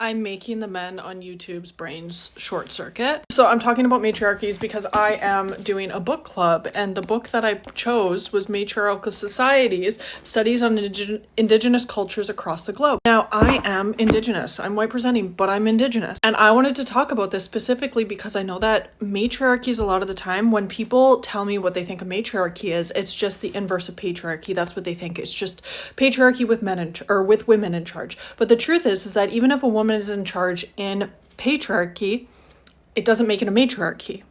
I'm making the men on YouTube's brains short circuit. So I'm talking about matriarchies because I am doing a book club, and the book that I chose was Matriarchal Societies, Studies on Indigenous Cultures Across the Globe. Now, I am Indigenous. I'm white presenting, but I'm Indigenous. And I wanted to talk about this specifically because I know that matriarchies, a lot of the time, when people tell me what they think a matriarchy is, it's just the inverse of patriarchy. That's what they think. It's just patriarchy with with women in charge. But the truth is that even if a woman is in charge in patriarchy, it doesn't make it a matriarchy,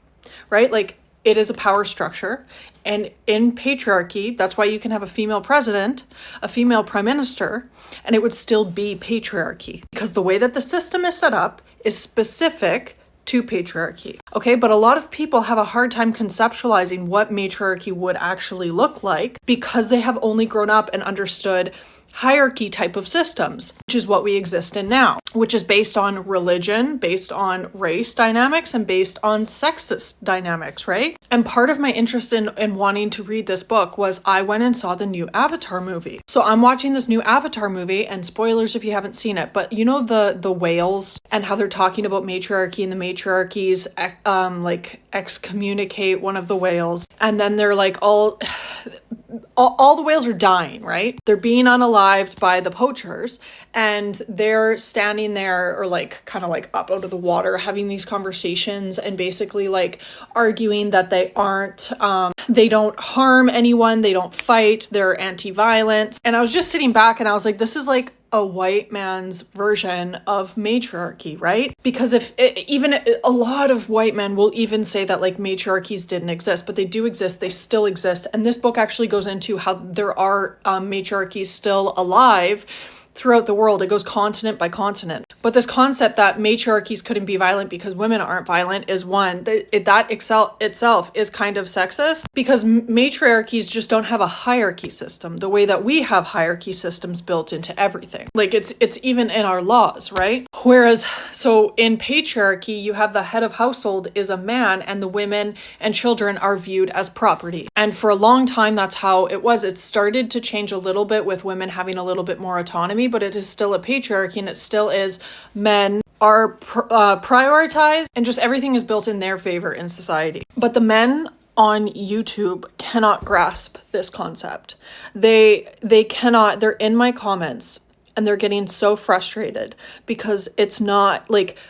right? Like, it is a power structure. And in patriarchy, that's why you can have a female president, a female prime minister, and it would still be patriarchy because the way that the system is set up is specific to patriarchy. Okay, but a lot of people have a hard time conceptualizing what matriarchy would actually look like because they have only grown up and understood hierarchy type of systems, which is what we exist in now, which is based on religion, based on race dynamics, and based on sexist dynamics, right? And part of my interest in wanting to read this book was I went and saw the new Avatar movie. So I'm watching this new Avatar movie, and spoilers if you haven't seen it, but you know the whales and how they're talking about matriarchy, and the matriarchies excommunicate one of the whales, and then they're like all the whales are dying, right? They're being unalived by the poachers, and they're standing there or kind of up out of the water having these conversations and basically arguing that they don't harm anyone, they don't fight, they're anti-violence. And I was just sitting back and I was like, this is like a white man's version of matriarchy, right? Because even a lot of white men will even say that matriarchies didn't exist, but they do exist, they still exist. And this book actually goes into how there are matriarchies still alive throughout the world. It goes continent by continent. But this concept that matriarchies couldn't be violent because women aren't violent is one. That itself is kind of sexist because matriarchies just don't have a hierarchy system the way that we have hierarchy systems built into everything. It's even in our laws, right? Whereas, so in patriarchy, you have the head of household is a man and the women and children are viewed as property. And for a long time, that's how it was. It started to change a little bit with women having a little bit more autonomy, but it is still a patriarchy, and it still is men are prioritized, and just everything is built in their favor in society. But the men on YouTube cannot grasp this concept. They cannot. They're in my comments and they're getting so frustrated because it's not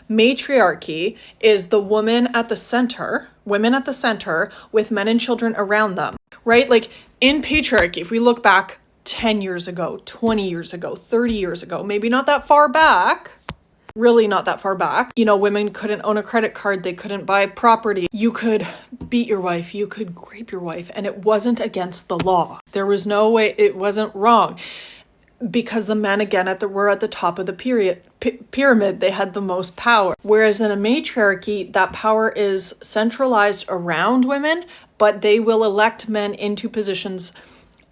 matriarchy is the women at the center with men and children around them, right? In patriarchy, if we look back 10 years ago, 20 years ago, 30 years ago, maybe not that far back, really not that far back. Women couldn't own a credit card. They couldn't buy property. You could beat your wife. You could rape your wife. And it wasn't against the law. There was no way. It wasn't wrong because the men, again, were at the top of the pyramid. They had the most power. Whereas in a matriarchy, that power is centralized around women, but they will elect men into positions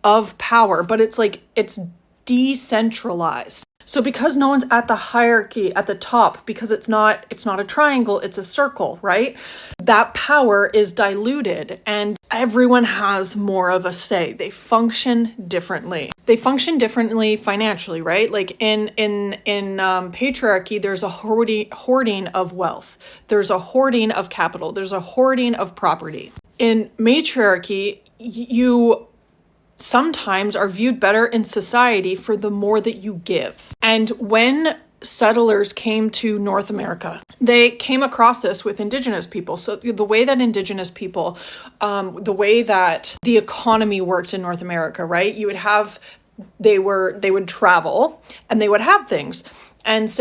of power, but it's decentralized. So because no one's at the hierarchy at the top, because it's not a triangle, it's a circle, right? That power is diluted and everyone has more of a say. They function differently. They function differently financially, right? In patriarchy, there's a hoarding of wealth. There's a hoarding of capital. There's a hoarding of property. In matriarchy, you sometimes are viewed better in society for the more that you give. And when settlers came to North America, they came across this with Indigenous people. So the way that Indigenous people, the way that the economy worked in North America, right? They would travel and they would have things. And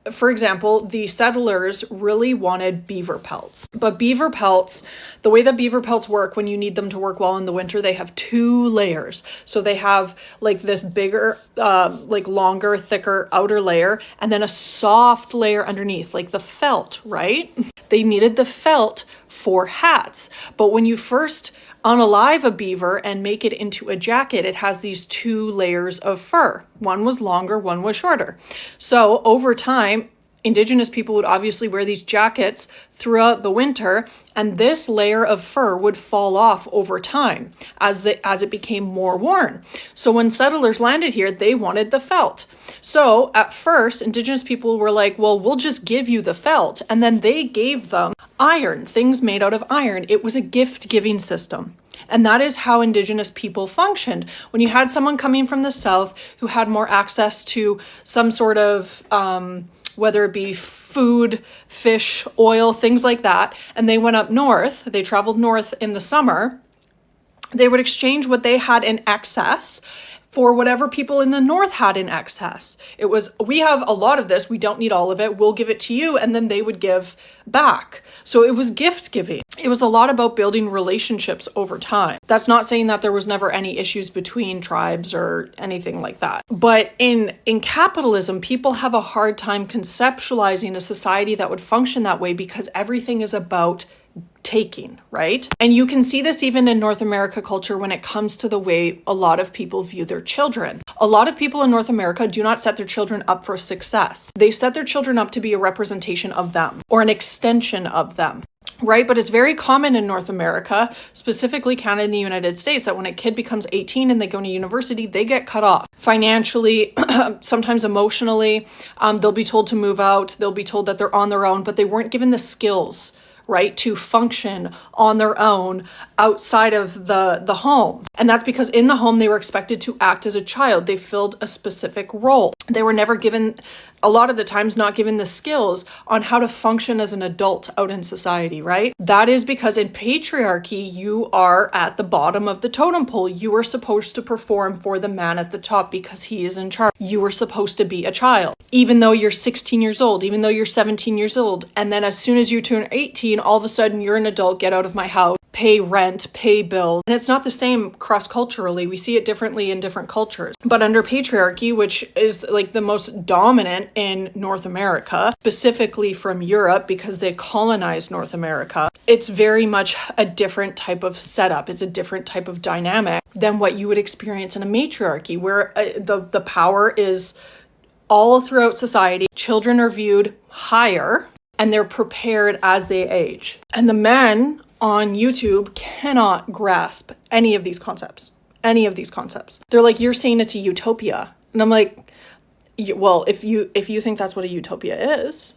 for example, the settlers really wanted beaver pelts. But beaver pelts, the way that beaver pelts work when you need them to work well in the winter, they have 2 layers. So they have this bigger, longer, thicker outer layer, and then a soft layer underneath, the felt, right? They needed the felt for hats. But when you first unalive a beaver and make it into a jacket, it has these 2 layers of fur. One was longer, one was shorter. So over time, Indigenous people would obviously wear these jackets throughout the winter, and this layer of fur would fall off over time as it became more worn. So when settlers landed here, they wanted the felt. So at first, Indigenous people were like, well, we'll just give you the felt. And then they gave them iron, things made out of iron. It was a gift-giving system. And that is how Indigenous people functioned. When you had someone coming from the South who had more access to some sort of, whether it be food, fish, oil, things like that, and they went up north, they traveled north in the summer, they would exchange what they had in excess for whatever people in the north had in excess. It was, we have a lot of this, we don't need all of it, we'll give it to you, and then they would give back. So it was gift giving. It was a lot about building relationships over time. That's not saying that there was never any issues between tribes or anything like that. But in capitalism, people have a hard time conceptualizing a society that would function that way because everything is about taking, right? And you can see this even in North America culture when it comes to the way a lot of people view their children. A lot of people in North America do not set their children up for success. They set their children up to be a representation of them or an extension of them. Right? But it's very common in North America, specifically Canada and the United States, that when a kid becomes 18 and they go to university, they get cut off financially, sometimes emotionally. They'll be told to move out. They'll be told that they're on their own, but they weren't given the skills, right, to function on their own outside of the home. And that's because in the home, they were expected to act as a child. They filled a specific role. They were never given, a lot of the times, not given the skills on how to function as an adult out in society, right? That is because in patriarchy, you are at the bottom of the totem pole. You are supposed to perform for the man at the top because he is in charge. You are supposed to be a child, even though you're 16 years old, even though you're 17 years old. And then as soon as you turn 18, all of a sudden you're an adult, get out of my house, pay rent, pay bills. And it's not the same cross-culturally. We see it differently in different cultures. But under patriarchy, which is like the most dominant in North America, specifically from Europe because they colonized North America, it's very much a different type of setup. It's a different type of dynamic than what you would experience in a matriarchy, where the power is all throughout society. Children are viewed higher and they're prepared as they age. And the men on YouTube cannot grasp any of these concepts. Any of these concepts. They're like, you're saying it's a utopia. And I'm like, well, if you think that's what a utopia is.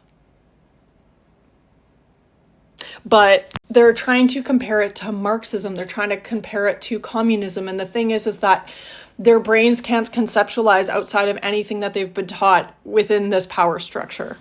But they're trying to compare it to Marxism. They're trying to compare it to communism. And the thing is that their brains can't conceptualize outside of anything that they've been taught within this power structure.